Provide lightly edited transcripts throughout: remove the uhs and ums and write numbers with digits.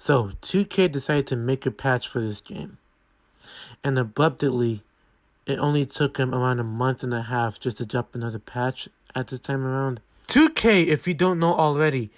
So, 2K decided to make a patch for this game. And abruptly, it only took them around a month and a half just to drop another patch at this time around. 2K, if you don't know already,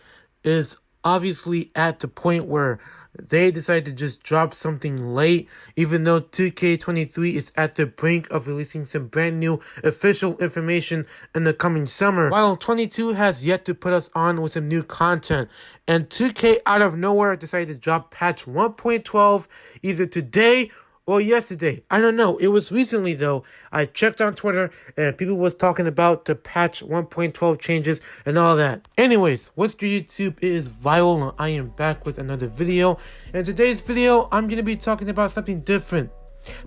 is obviously at the point where they decided to just drop something late, even though 2K23 is at the brink of releasing some brand new official information in the coming summer, while 22 has yet to put us on with some new content. And 2K out of nowhere decided to drop patch 1.12 either today or yesterday. I don't know. It was recently though. I checked on Twitter and people was talking about the patch 1.12 changes and all that. Anyways, what's good YouTube? It is Viral and I am back with another video. In today's video, I'm going to be talking about something different.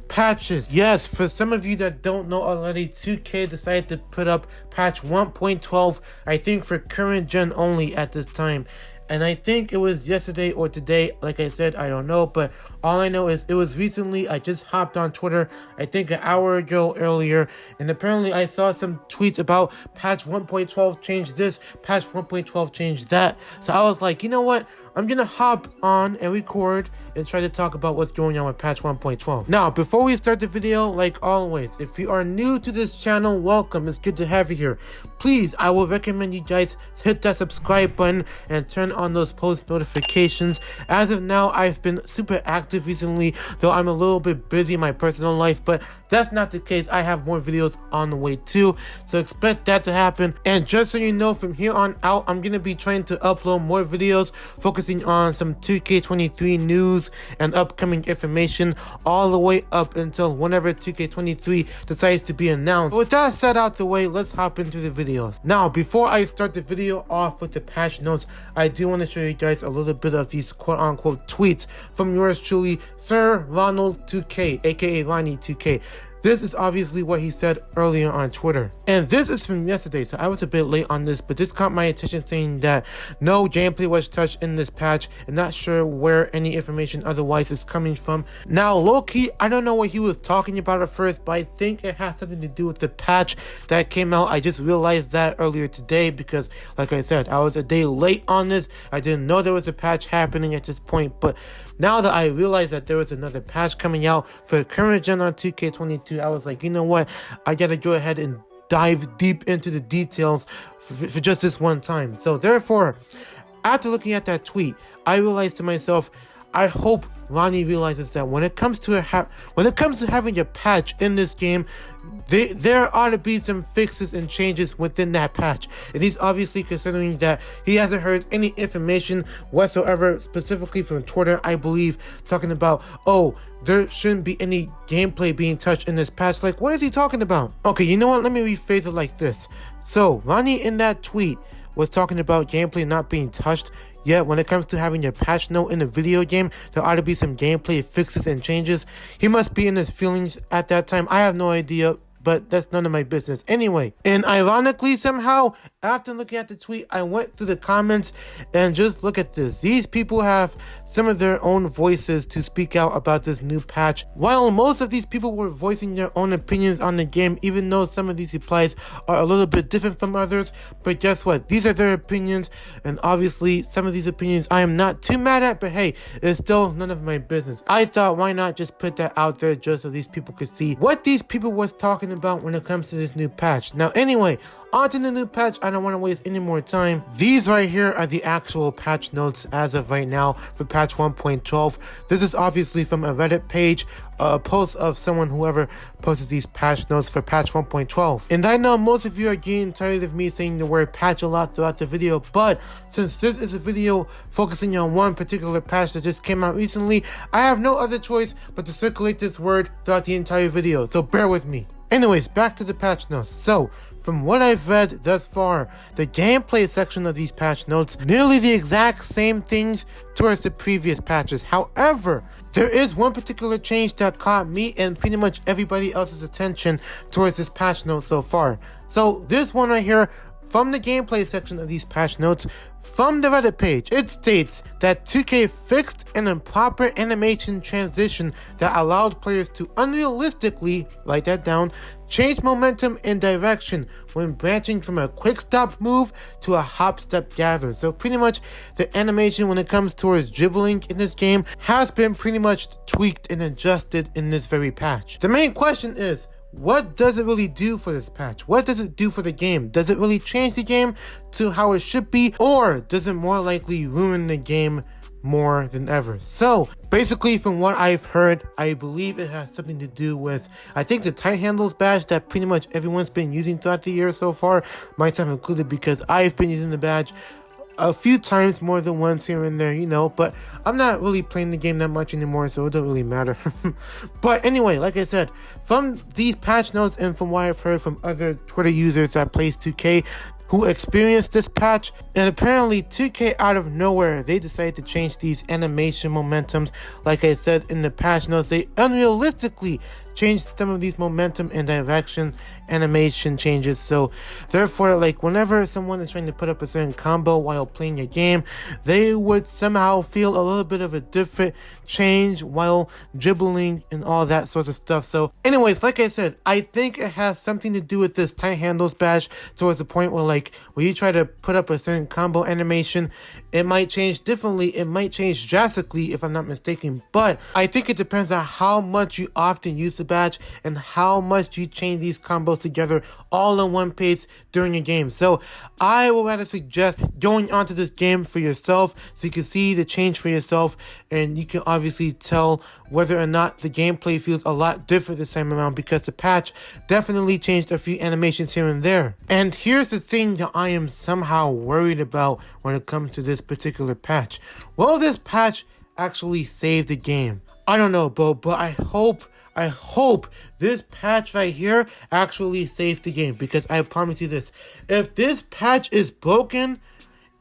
Patches. Yes, for some of you that don't know already, 2K decided to put up patch 1.12, I think for current gen only at this time. And I think it was yesterday or today. Like I said, I don't know. But all I know is it was recently. I just hopped on Twitter, I think an hour ago earlier. And apparently I saw some tweets about patch 1.12 changed this, patch 1.12 changed that. So I was like, you know what? I'm going to hop on and record and try to talk about what's going on with patch 1.12. Now, before we start the video, like always, if you are new to this channel, welcome. It's good to have you here. Please, I will recommend you guys hit that subscribe button and turn on those post notifications. As of now, I've been super active recently, though I'm a little bit busy in my personal life, but that's not the case. I have more videos on the way too, so expect that to happen. And just so you know, from here on out, I'm going to be trying to upload more videos focusing on some 2K23 news and upcoming information all the way up until whenever 2K23 decides to be announced. But with that said out the way, let's hop into the videos. Now, before I start the video off with the patch notes, I do want to show you guys a little bit of these quote-unquote tweets from yours truly, Sir Ronald 2K, aka Ronnie 2K. This is obviously what he said earlier on Twitter. And this is from yesterday, so I was a bit late on this, but this caught my attention saying that no gameplay was touched in this patch and not sure where any information otherwise is coming from. Now, low-key, I don't know what he was talking about at first, but I think it has something to do with the patch that came out. I just realized that earlier today because, like I said, I was a day late on this. I didn't know there was a patch happening at this point, but now that I realized that there was another patch coming out for current gen on 2K22, I was like, you know what? I gotta go ahead and dive deep into the details for just this one time. So therefore, after looking at that tweet, I realized to myself, I hope Ronnie realizes that when it comes to having a patch in this game, there ought to be some fixes and changes within that patch. And he's obviously considering that he hasn't heard any information whatsoever, specifically from Twitter, I believe, talking about, oh, there shouldn't be any gameplay being touched in this patch. Like, what is he talking about? Okay, you know what? Let me rephrase it like this. So, Ronnie in that tweet was talking about gameplay not being touched. Yet, when it comes to having a patch note in a video game, there ought to be some gameplay fixes and changes. He must be in his feelings at that time. I have no idea, but that's none of my business. Anyway, and ironically, somehow, after looking at the tweet, I went through the comments and just look at this. These people have some of their own voices to speak out about this new patch. While most of these people were voicing their own opinions on the game, even though some of these replies are a little bit different from others, but guess what? These are their opinions, and obviously some of these opinions I am not too mad at, but hey, it's still none of my business. I thought, why not just put that out there just so these people could see what these people was talking about when it comes to this new patch. Now anyway, on to the new patch. I don't want to waste any more time. These right here are the actual patch notes as of right now for patch 1.12. This is obviously from a Reddit page, a post of whoever posted these patch notes for patch 1.12. And I know most of you are getting tired of me saying the word patch a lot throughout the video, but since this is a video focusing on one particular patch that just came out recently, I have no other choice but to circulate this word throughout the entire video, so bear with me. Anyways, back to the patch notes. So, from what I've read thus far, the gameplay section of these patch notes, nearly the exact same things towards the previous patches. However, there is one particular change that caught me and pretty much everybody else's attention towards this patch note so far. So this one right here from the gameplay section of these patch notes from the Reddit page. It states that 2K fixed an improper animation transition that allowed players to unrealistically, write that down, change momentum and direction when branching from a quick stop move to a hop step gather. So pretty much the animation when it comes towards dribbling in this game has been pretty much tweaked and adjusted in this very patch. The main question is, what does it really do for this patch? What does it do for the game? Does it really change the game to how it should be, or does it more likely ruin the game more than ever? So basically, from what I've heard, I believe it has something to do with, I think, the tight handles badge that pretty much everyone's been using throughout the year so far, myself included, because I've been using the badge a few times, more than once here and there, you know, but I'm not really playing the game that much anymore, so it don't really matter. But anyway, like I said, from these patch notes and from what I've heard from other Twitter users that plays 2K who experienced this patch, and apparently 2K out of nowhere, they decided to change these animation momentums. Like I said in the patch notes, they unrealistically changed some of these momentum and direction animation changes. So therefore, like, whenever someone is trying to put up a certain combo while playing a game, they would somehow feel a little bit of a different change while dribbling and all that sorts of stuff. So anyways, like I said, I think it has something to do with this tight handles badge, towards the point where, like, when you try to put up a certain combo animation, it might change differently, it might change drastically if I'm not mistaken. But I think it depends on how much you often use the badge and how much you change these combos together all in one pace during a game. So I would rather suggest going onto this game for yourself so you can see the change for yourself, and you can obviously tell whether or not the gameplay feels a lot different this time around, because the patch definitely changed a few animations here and there. And here's the thing that I am somehow worried about when it comes to this particular patch. Will this patch actually save the game? I don't know, bro, but I hope this patch right here actually saves the game, because I promise you this, if this patch is broken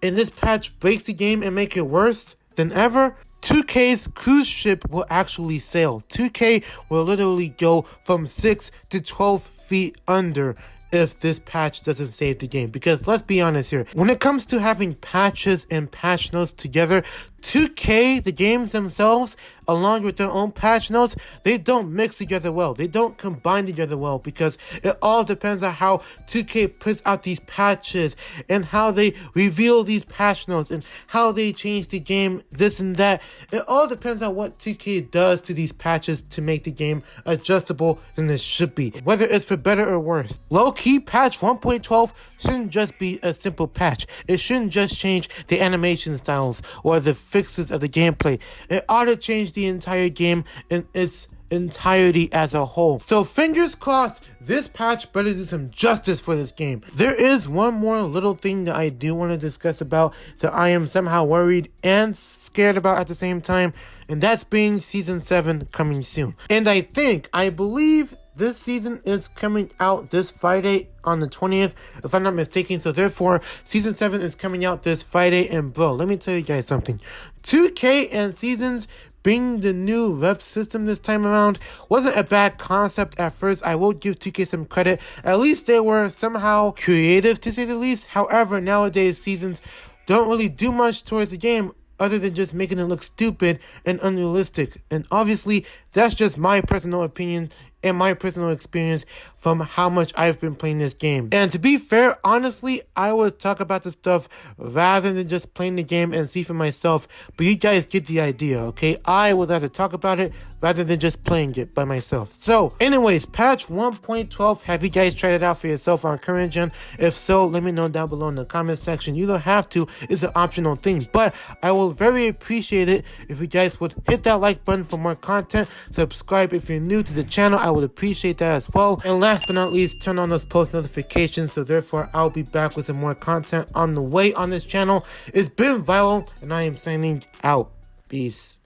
and this patch breaks the game and make it worse than ever, 2K's cruise ship will actually sail. 2K will literally go from 6 to 12 feet under if this patch doesn't save the game. Because let's be honest here, when it comes to having patches and patch notes together, 2K, the games themselves, along with their own patch notes, they don't mix together well. They don't combine together well, because it all depends on how 2K puts out these patches and how they reveal these patch notes and how they change the game, this and that. It all depends on what 2K does to these patches to make the game adjustable than it should be, whether it's for better or worse. Low-key, patch 1.12 shouldn't just be a simple patch. It shouldn't just change the animation styles or the fixes of the gameplay. It ought to change the entire game in its entirety as a whole. So fingers crossed, this patch better do some justice for this game. There is one more little thing that I do want to discuss about that I am somehow worried and scared about at the same time, and that's being Season 7 coming soon. And I believe this season is coming out this Friday on the 20th, if I'm not mistaken. So therefore, Season 7 is coming out this Friday. And bro, let me tell you guys something. 2K and Seasons being the new rep system this time around wasn't a bad concept at first. I will give 2K some credit. At least they were somehow creative, to say the least. However, nowadays, Seasons don't really do much towards the game other than just making it look stupid and unrealistic. And obviously, that's just my personal opinion and my personal experience from how much I've been playing this game. And to be fair, honestly, I would talk about this stuff rather than just playing the game and see for myself. But you guys get the idea, okay? I would rather talk about it rather than just playing it by myself. So anyways, patch 1.12, have you guys tried it out for yourself on current gen? If so, let me know down below in the comment section. You don't have to, it's an optional thing, but I will very appreciate it if you guys would hit that like button for more content. Subscribe if you're new to the channel, I would appreciate that as well. And last but not least, turn on those post notifications, so therefore I'll be back with some more content on the way on this channel. It's been Viral, and I am signing out. Peace.